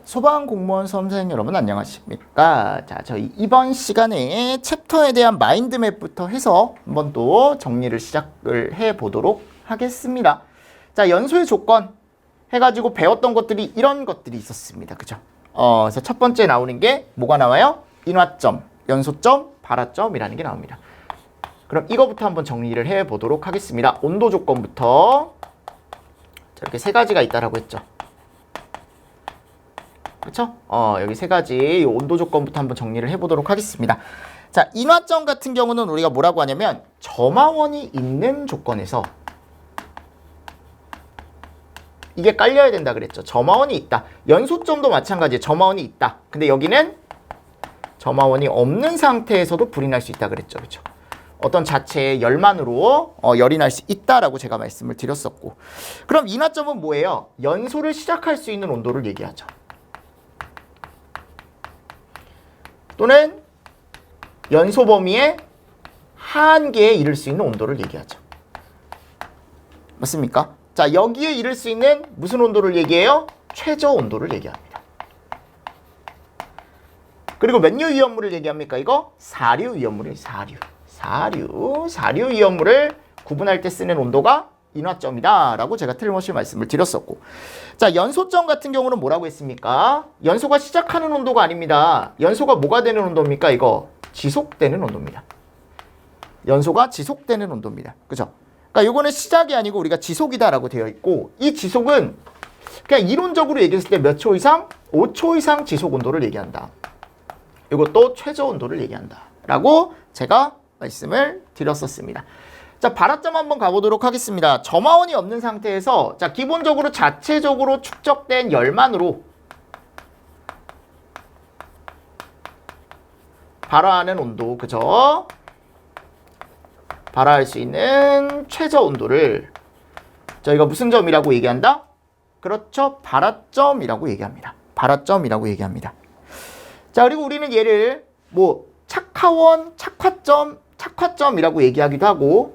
소방공무원 수험생 여러분 안녕하십니까? 자, 저희 이번 시간에 챕터에 대한 마인드맵부터 해서 한번 또 정리를 시작을 해보도록 하겠습니다. 자, 연소의 조건 해가지고 배웠던 것들이 이런 것들이 있었습니다. 그죠? 그래서 첫 번째 나오는 게 뭐가 나와요? 인화점, 연소점, 발화점이라는 게 나옵니다. 그럼 이거부터 한번 정리를 해보도록 하겠습니다. 온도 조건부터 이렇게 세 가지가 있다라고 했죠. 그렇죠? 여기 세 가지 온도 조건부터 한번 정리를 해보도록 하겠습니다. 자, 인화점 같은 경우는 우리가 뭐라고 하냐면 점화원이 있는 조건에서 이게 깔려야 된다 그랬죠. 점화원이 있다. 연소점도 마찬가지예요. 점화원이 있다. 근데 여기는 점화원이 없는 상태에서도 불이 날 수 있다 그랬죠. 그렇죠? 어떤 자체의 열만으로 열이 날 수 있다라고 제가 말씀을 드렸었고, 그럼 인화점은 뭐예요? 연소를 시작할 수 있는 온도를 얘기하죠. 또는 연소 범위의 한계에 이를 수 있는 온도를 얘기하죠. 맞습니까? 자, 여기에 이를 수 있는 무슨 온도를 얘기해요? 최저 온도를 얘기합니다. 그리고 몇 류 위험물을 얘기합니까? 이거 사류 위험물이에요. 사류 위험물을 구분할 때 쓰는 온도가 인화점이다 라고 제가 틀림없이 말씀을 드렸었고, 자, 연소점 같은 경우는 뭐라고 했습니까? 연소가 시작하는 온도가 아닙니다. 연소가 뭐가 되는 온도입니까? 이거 지속되는 온도입니다. 연소가 지속되는 온도입니다. 그죠? 그러니까 이거는 시작이 아니고 우리가 지속이다 라고 되어 있고, 이 지속은 그냥 이론적으로 얘기했을 때 몇 초 이상? 5초 이상 지속 온도를 얘기한다. 이것도 최저 온도를 얘기한다 라고 제가 말씀을 드렸었습니다. 자, 발화점 한번 가보도록 하겠습니다. 점화원이 없는 상태에서, 자, 기본적으로 자체적으로 축적된 열만으로 발화하는 온도, 그죠? 발화할 수 있는 최저 온도를 저희가 무슨 점이라고 얘기한다? 그렇죠. 발화점이라고 얘기합니다. 발화점이라고 얘기합니다. 자, 그리고 우리는 얘를 뭐 착화원, 착화점이라고 얘기하기도 하고,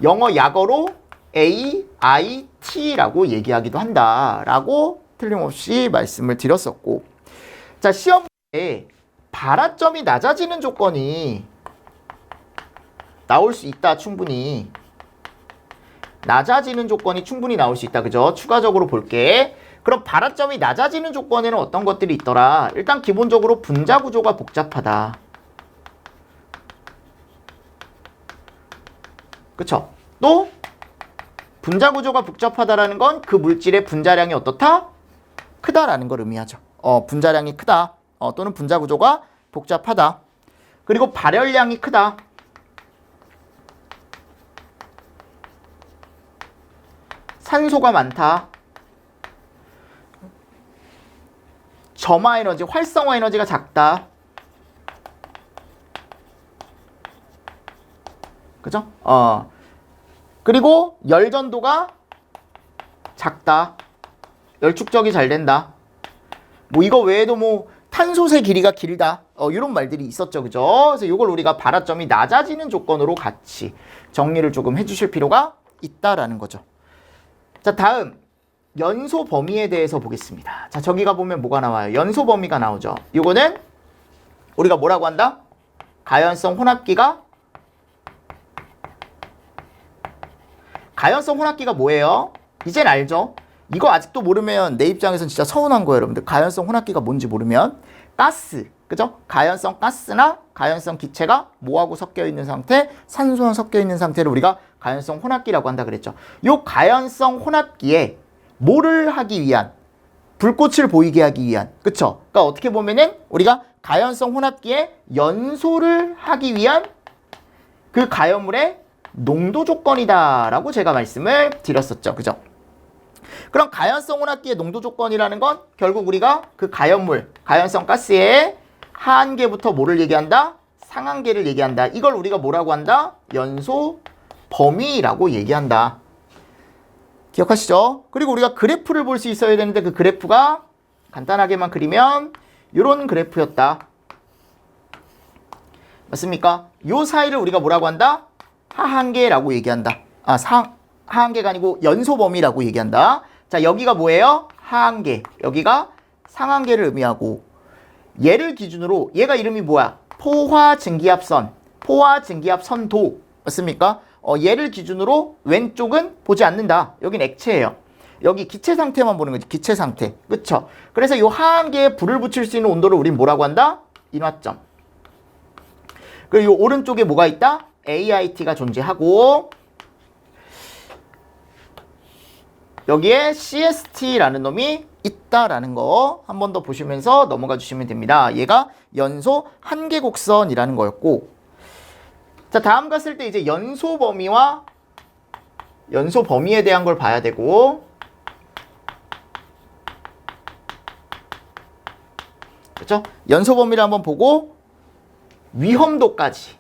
영어 약어로 AIT라고 얘기하기도 한다라고 틀림없이 말씀을 드렸었고, 자, 시험에 발화점이 낮아지는 조건이 나올 수 있다. 충분히 낮아지는 조건이 충분히 나올 수 있다. 그죠? 추가적으로 볼게. 그럼 발화점이 낮아지는 조건에는 어떤 것들이 있더라? 일단 기본적으로 분자 구조가 복잡하다. 그쵸? 또 분자 구조가 복잡하다라는 건 그 물질의 분자량이 어떻다? 크다라는 걸 의미하죠. 분자량이 크다. 또는 분자 구조가 복잡하다. 그리고 발열량이 크다. 산소가 많다. 점화 에너지, 활성화 에너지가 작다. 그죠? 그리고 열 전도가 작다. 열 축적이 잘 된다. 뭐 이거 외에도 뭐 탄소세 길이가 길다. 이런 말들이 있었죠. 그죠? 그래서 이걸 우리가 발화점이 낮아지는 조건으로 같이 정리를 조금 해주실 필요가 있다라는 거죠. 자, 다음 연소 범위에 대해서 보겠습니다. 자, 저기가 보면 뭐가 나와요? 연소 범위가 나오죠. 이거는 우리가 뭐라고 한다? 가연성 혼합기가 뭐예요? 이젠 알죠? 이거 아직도 모르면 내 입장에서는 진짜 서운한 거예요, 여러분들. 가연성 혼합기가 뭔지 모르면. 가스, 그죠? 가연성 가스나 가연성 기체가 뭐하고 섞여 있는 상태? 산소와 섞여 있는 상태를 우리가 가연성 혼합기라고 한다 그랬죠. 요 가연성 혼합기에 뭐를 하기 위한? 불꽃을 보이게 하기 위한. 그쵸? 그러니까 어떻게 보면은 우리가 가연성 혼합기에 연소를 하기 위한 그 가연물의 농도 조건이다 라고 제가 말씀을 드렸었죠. 그죠? 그럼 가연성 혼합기의 농도 조건이라는 건 결국 우리가 그 가연물, 가연성 가스의 하한계부터 뭐를 얘기한다? 상한계를 얘기한다. 이걸 우리가 뭐라고 한다? 연소 범위라고 얘기한다. 기억하시죠? 그리고 우리가 그래프를 볼 수 있어야 되는데 그 그래프가 간단하게만 그리면 이런 그래프였다. 맞습니까? 요 사이를 우리가 뭐라고 한다? 하한계라고 얘기한다. 하한계가 아니고 연소범위라고 얘기한다. 자, 여기가 뭐예요? 하한계. 여기가 상한계를 의미하고, 얘를 기준으로 얘가 이름이 뭐야? 포화증기압선, 포화증기압선도. 맞습니까? 얘를 기준으로 왼쪽은 보지 않는다. 여긴 액체예요. 여기 기체 상태만 보는 거지. 기체 상태. 그쵸? 그래서 이 하한계에 불을 붙일 수 있는 온도를 우린 뭐라고 한다? 인화점. 그리고 이 오른쪽에 뭐가 있다? AIT가 존재하고, 여기에 CST라는 놈이 있다라는 거 한 번 더 보시면서 넘어가 주시면 됩니다. 얘가 연소 한계곡선이라는 거였고, 자, 다음 갔을 때 이제 연소 범위와 연소 범위에 대한 걸 봐야 되고, 그렇죠? 연소 범위를 한번 보고 위험도까지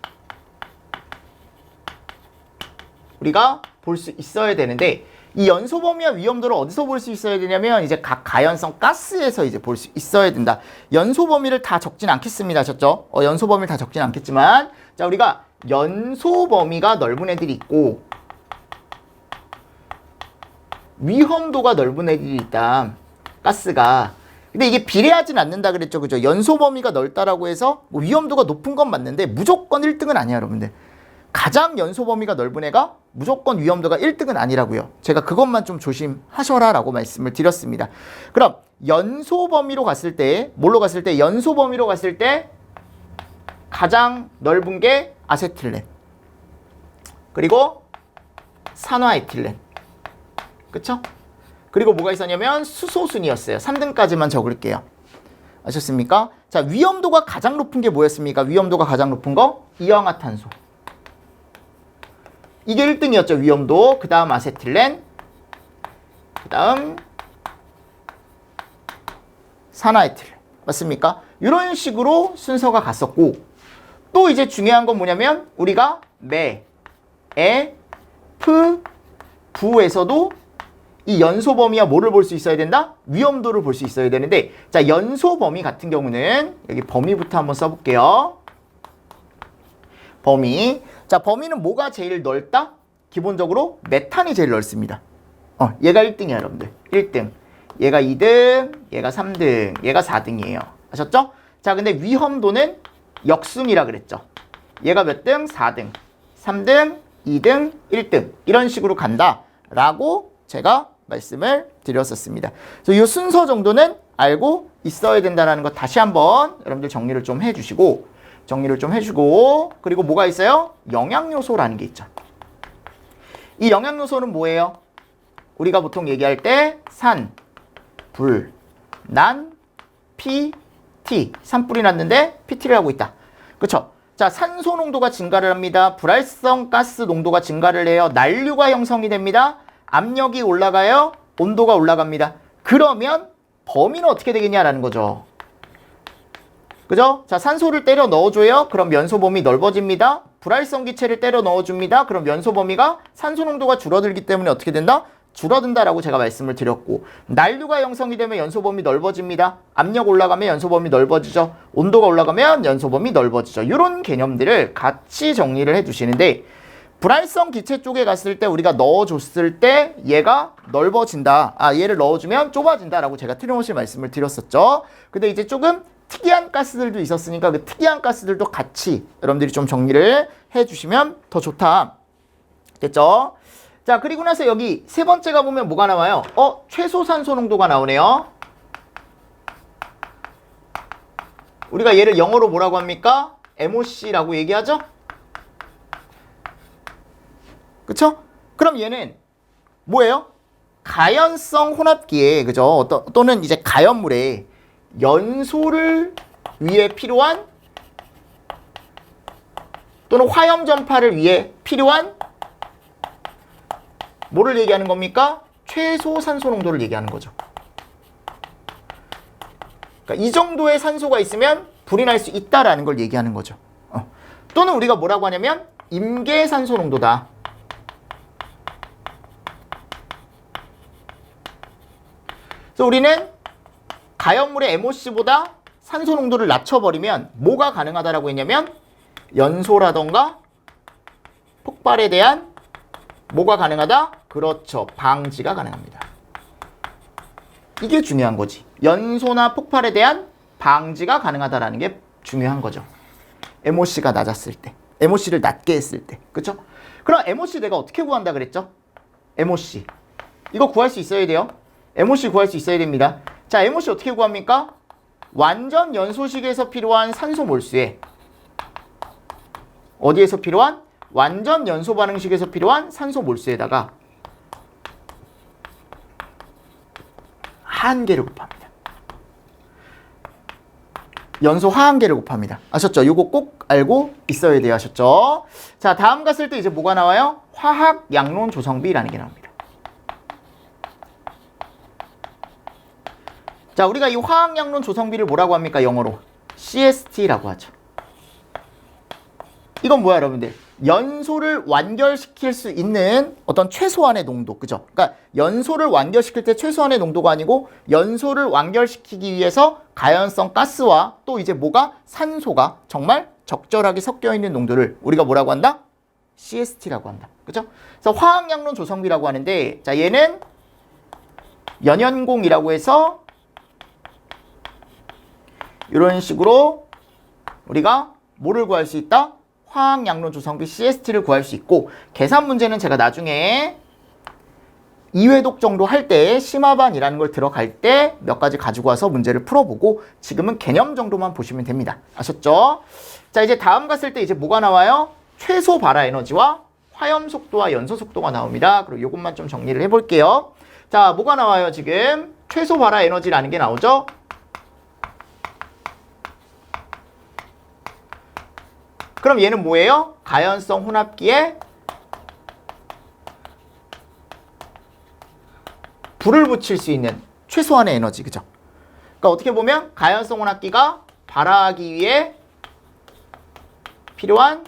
우리가 볼 수 있어야 되는데, 이 연소 범위와 위험도를 어디서 볼 수 있어야 되냐면 이제 각 가연성 가스에서 이제 볼 수 있어야 된다. 연소 범위를 다 적진 않겠습니다. 아셨죠? 연소 범위를 다 적진 않겠지만, 자, 우리가 연소 범위가 넓은 애들이 있고 위험도가 넓은 애들이 있다. 가스가. 근데 이게 비례하진 않는다 그랬죠. 그죠? 연소 범위가 넓다라고 해서 뭐 위험도가 높은 건 맞는데 무조건 1등은 아니야, 여러분들. 가장 연소 범위가 넓은 애가 무조건 위험도가 1등은 아니라고요. 제가 그것만 좀 조심하셔라라고 말씀을 드렸습니다. 그럼 연소 범위로 갔을 때, 뭘로 갔을 때? 연소 범위로 갔을 때 가장 넓은 게 아세틸렌, 그리고 산화에틸렌. 그쵸? 그리고 뭐가 있었냐면 수소순이었어요. 3등까지만 적을게요. 아셨습니까? 자, 위험도가 가장 높은 게 뭐였습니까? 위험도가 가장 높은 거? 이氧화탄소. 이게 1등이었죠, 위험도. 그 다음 아세틸렌, 그 다음 산화에틸렌. 맞습니까? 이런 식으로 순서가 갔었고, 또 이제 중요한 건 뭐냐면 우리가 매, 에, 프, 부에서도 이 연소 범위와 뭐를 볼 수 있어야 된다? 위험도를 볼 수 있어야 되는데, 자, 연소 범위 같은 경우는 여기 범위부터 한번 써볼게요. 범위. 자, 범위는 뭐가 제일 넓다? 기본적으로 메탄이 제일 넓습니다. 얘가 1등이야, 여러분들. 1등. 얘가 2등, 얘가 3등, 얘가 4등이에요. 아셨죠? 자, 근데 위험도는 역순이라 그랬죠. 얘가 몇 등? 4등, 3등, 2등, 1등. 이런 식으로 간다라고 제가 말씀을 드렸었습니다. 그래서 이 순서 정도는 알고 있어야 된다는 거 다시 한번 여러분들 정리를 좀 해주시고, 그리고 뭐가 있어요? 영양요소라는 게 있죠. 이 영양요소는 뭐예요? 우리가 보통 얘기할 때 산, 불, 난, 피, 티. 산불이 났는데 PT를 하고 있다. 그쵸? 자, 산소 농도가 증가를 합니다. 불활성 가스 농도가 증가를 해요. 난류가 형성이 됩니다. 압력이 올라가요. 온도가 올라갑니다. 그러면 범위는 어떻게 되겠냐라는 거죠. 그죠? 자, 산소를 때려 넣어줘요. 그럼 연소 범위 넓어집니다. 불활성 기체를 때려 넣어줍니다. 그럼 연소 범위가 산소 농도가 줄어들기 때문에 어떻게 된다? 줄어든다라고 제가 말씀을 드렸고, 난류가 형성이 되면 연소 범위 넓어집니다. 압력 올라가면 연소 범위 넓어지죠. 온도가 올라가면 연소 범위 넓어지죠. 이런 개념들을 같이 정리를 해주시는데, 불활성 기체 쪽에 갔을 때 우리가 넣어줬을 때 얘가 넓어진다. 얘를 넣어주면 좁아진다라고 제가 틀림없이 말씀을 드렸었죠. 근데 이제 조금 특이한 가스들도 있었으니까 그 특이한 가스들도 같이 여러분들이 좀 정리를 해주시면 더 좋다. 됐죠? 자, 그리고 나서 여기 세 번째가 보면 뭐가 나와요? 최소 산소 농도가 나오네요. 우리가 얘를 영어로 뭐라고 합니까? MOC라고 얘기하죠? 그쵸? 그럼 얘는 뭐예요? 가연성 혼합기에, 그죠? 또는 이제 가연물에 연소를 위해 필요한, 또는 화염 전파를 위해 필요한 뭐를 얘기하는 겁니까? 최소 산소 농도를 얘기하는 거죠. 그러니까 이 정도의 산소가 있으면 불이 날 수 있다라는 걸 얘기하는 거죠. 또는 우리가 뭐라고 하냐면 임계 산소 농도다. 그래서 우리는 가연물의 MOC보다 산소 농도를 낮춰버리면 뭐가 가능하다라고 했냐면 연소라던가 폭발에 대한 뭐가 가능하다? 그렇죠. 방지가 가능합니다. 이게 중요한 거지. 연소나 폭발에 대한 방지가 가능하다라는 게 중요한 거죠. MOC가 낮았을 때. MOC를 낮게 했을 때. 그쵸? 그럼 MOC 내가 어떻게 구한다 그랬죠? MOC. 이거 구할 수 있어야 돼요. MOC 구할 수 있어야 됩니다. 자, MOC 어떻게 구합니까? 완전 연소식에서 필요한 산소 몰수에 어디에서 필요한? 완전 연소 반응식에서 필요한 산소 몰수에다가 하한계를 곱합니다. 연소 하한계를 곱합니다. 아셨죠? 요거 꼭 알고 있어야 돼요. 아셨죠? 자, 다음 갔을 때 이제 뭐가 나와요? 화학 양론 조성비라는 게 나옵니다. 자, 우리가 이 화학 양론 조성비를 뭐라고 합니까? 영어로 CST라고 하죠. 이건 뭐야, 여러분들? 연소를 완결시킬 수 있는 어떤 최소한의 농도, 그죠? 그러니까 연소를 완결시킬 때 최소한의 농도가 아니고 연소를 완결시키기 위해서 가연성 가스와 또 이제 뭐가? 산소가 정말 적절하게 섞여 있는 농도를 우리가 뭐라고 한다? CST라고 한다. 그죠? 그래서 화학 양론 조성비라고 하는데, 자, 얘는 연연공이라고 해서 이런 식으로 우리가 뭐를 구할 수 있다? 화학 양론 조성비 CST를 구할 수 있고, 계산 문제는 제가 나중에 2회독 정도 할 때 심화반이라는 걸 들어갈 때 몇 가지 가지고 와서 문제를 풀어보고, 지금은 개념 정도만 보시면 됩니다. 아셨죠? 자, 이제 다음 갔을 때 이제 뭐가 나와요? 최소 발화 에너지와 화염 속도와 연소 속도가 나옵니다. 그리고 이것만 좀 정리를 해볼게요. 자, 뭐가 나와요? 지금 최소 발화 에너지라는 게 나오죠? 그럼 얘는 뭐예요? 가연성 혼합기에 불을 붙일 수 있는 최소한의 에너지, 그죠? 그러니까 어떻게 보면 가연성 혼합기가 발화하기 위해 필요한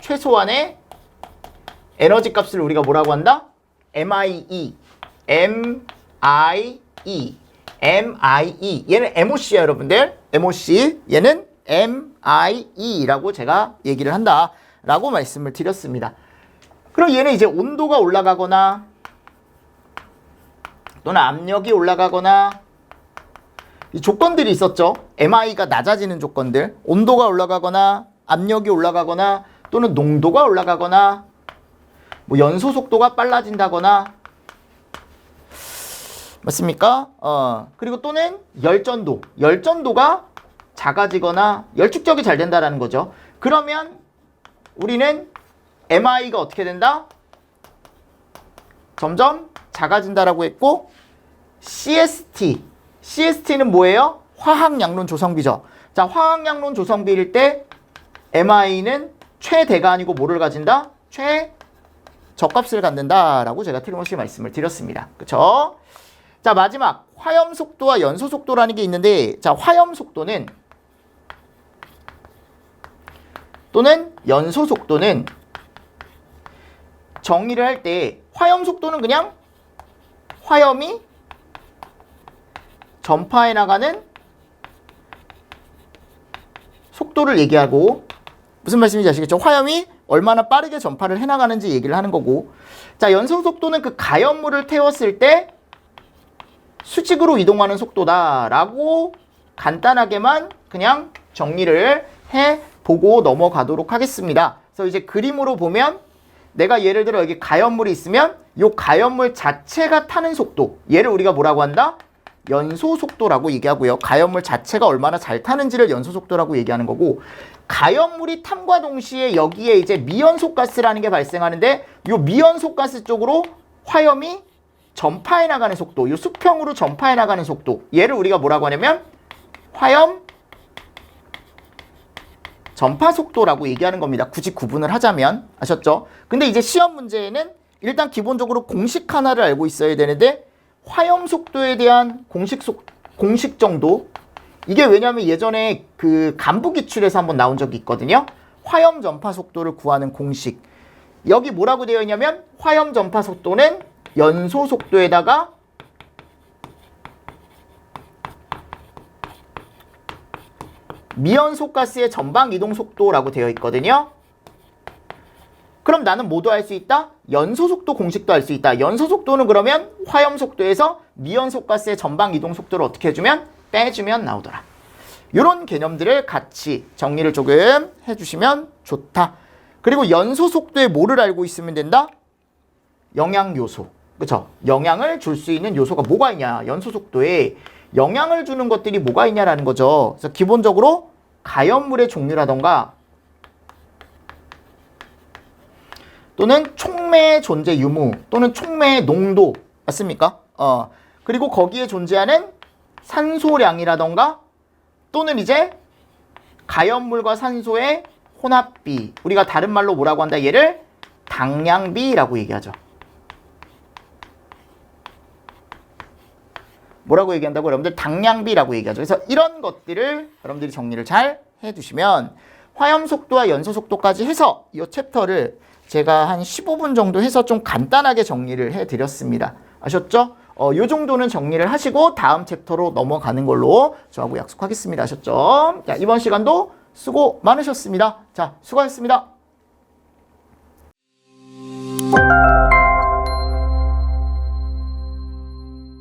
최소한의 에너지 값을 우리가 뭐라고 한다? MIE. 얘는 MOC야, 여러분들. MOC. 얘는 MIE라고 제가 얘기를 한다라고 말씀을 드렸습니다. 그럼 얘는 이제 온도가 올라가거나 또는 압력이 올라가거나 이 조건들이 있었죠. MI가 낮아지는 조건들, 온도가 올라가거나 압력이 올라가거나 또는 농도가 올라가거나 뭐 연소 속도가 빨라진다거나, 맞습니까? 그리고 또는 열전도가 작아지거나 열축적이 잘 된다라는 거죠. 그러면 우리는 MI가 어떻게 된다? 점점 작아진다라고 했고, CST는 뭐예요? 화학 양론 조성비죠. 자, 화학 양론 조성비일 때 MI는 최대가 아니고 뭐를 가진다? 최저값을 갖는다라고 제가 틀림없이 말씀을 드렸습니다. 그쵸? 자, 마지막 화염 속도와 연소 속도라는 게 있는데, 자, 화염 속도는 또는 연소 속도는 정의를 할 때 화염 속도는 그냥 화염이 전파해 나가는 속도를 얘기하고, 무슨 말씀인지 아시겠죠? 화염이 얼마나 빠르게 전파를 해나가는지 얘기를 하는 거고, 자, 연소 속도는 그 가연물을 태웠을 때 수직으로 이동하는 속도다라고 간단하게만 그냥 정리를 해보고 넘어가도록 하겠습니다. 그래서 이제 그림으로 보면 내가 예를 들어 여기 가연물이 있으면 이 가연물 자체가 타는 속도, 얘를 우리가 뭐라고 한다? 연소 속도라고 얘기하고요. 가연물 자체가 얼마나 잘 타는지를 연소 속도라고 얘기하는 거고, 가연물이 탐과 동시에 여기에 이제 미연소가스라는 게 발생하는데, 이 미연소가스 쪽으로 화염이 전파해 나가는 속도, 이 수평으로 전파해 나가는 속도, 얘를 우리가 뭐라고 하냐면 화염 전파 속도라고 얘기하는 겁니다. 굳이 구분을 하자면. 아셨죠? 근데 이제 시험 문제에는 일단 기본적으로 공식 하나를 알고 있어야 되는데, 화염 속도에 대한 공식 정도, 이게 왜냐면 예전에 그 간부 기출에서 한번 나온 적이 있거든요. 화염 전파 속도를 구하는 공식. 여기 뭐라고 되어 있냐면 화염 전파 속도는 연소 속도에다가 미연소 가스의 전방 이동 속도라고 되어 있거든요. 그럼 나는 뭐도 할 수 있다? 연소 속도 공식도 할 수 있다. 연소 속도는 그러면 화염 속도에서 미연소 가스의 전방 이동 속도를 어떻게 해주면? 빼주면 나오더라. 이런 개념들을 같이 정리를 조금 해주시면 좋다. 그리고 연소 속도에 뭐를 알고 있으면 된다? 영향 요소. 그쵸? 영향을 줄 수 있는 요소가 뭐가 있냐? 연소 속도에 영향을 주는 것들이 뭐가 있냐라는 거죠. 그래서 기본적으로 가연물의 종류라던가 또는 촉매의 존재 유무 또는 촉매의 농도 맞습니까? 그리고 거기에 존재하는 산소량이라던가 또는 이제 가연물과 산소의 혼합비, 우리가 다른 말로 뭐라고 한다? 얘를 당량비라고 얘기하죠. 뭐라고 얘기한다고? 여러분들 당량비라고 얘기하죠. 그래서 이런 것들을 여러분들이 정리를 잘 해두시면 화염 속도와 연소 속도까지 해서 이 챕터를 제가 한 15분 정도 해서 좀 간단하게 정리를 해드렸습니다. 아셨죠? 요 정도는 정리를 하시고 다음 챕터로 넘어가는 걸로 저하고 약속하겠습니다. 아셨죠? 자, 이번 시간도 수고 많으셨습니다. 자, 수고하셨습니다.